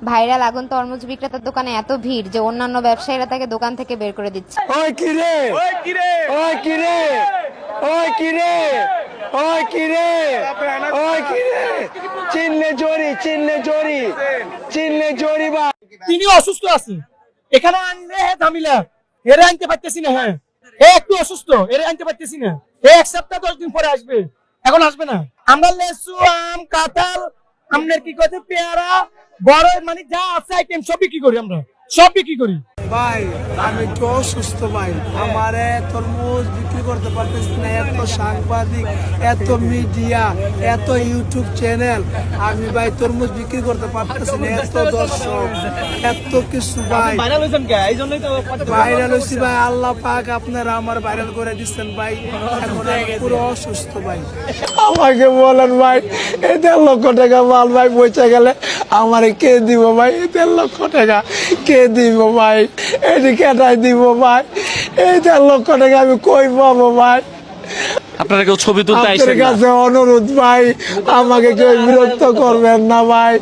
Viral আগুন তরমুজ বিক্রেতার দোকানে এত ভিড় যে অন্যান্য ব্যবসায়ীরা তাকে দোকান থেকে বের করে দিচ্ছে। ওই কিরে ওই কিরে ওই কিরে ওই কিরে ওই কিরে ওই কিরে চিনলে জড়ি চিনলে জড়ি চিনলে জড়ি বা তিনি অসুস্থ আছেন এখানে আনলে ঝামেলা এরা আনতে পারতেছি না। হ্যাঁ একটু অসুস্থ এরা আনতে পারতেছি না। এক সপ্তাহ 10 দিন পরে আসবে, এখন আসবে না। আমরা লেসু আম কাঁঠাল আমনের কি করতে পেয়ারা বড় মানে যা আছে আইটেম সব বিক্রি করি, আমরা সব বিক্রি করি। ভাই আমি একটু অসুস্থ ভাই, আমারে তরমুজ বিক্রি করতে পারতেছি না। এত সাংবাদিক, এত মিডিয়া, এত ইউটিউব চ্যানেল, আমি ভাই তরমুজ বিক্রি করতে পারতেছি না। এত দর্শক, এত কিছু ভাই ভাইরাল হয়েছি ভাই। আল্লাহ পাক আপনারা আমার ভাইরাল করে দিচ্ছেন ভাই। এখন আমি পুরো অসুস্থ ভাই। আমাকে বলেন ভাই, এই 1.5 লক্ষ টাকা মাল ভাই পৌঁছে গেলে আমারে কে দিব ভাই? এই 1.5 লক্ষ টাকা কে দিব ভাই? এটি কেটাই দিব ভাই? এই 1.5 লক্ষ টাকা আমি কই পাবো ভাই? আপনারা কেউ ছবি তুলতে আইছেন না? আপনার কাছে অনুরোধ ভাই, আমাকে কেউ বিরক্ত করবেন না ভাই।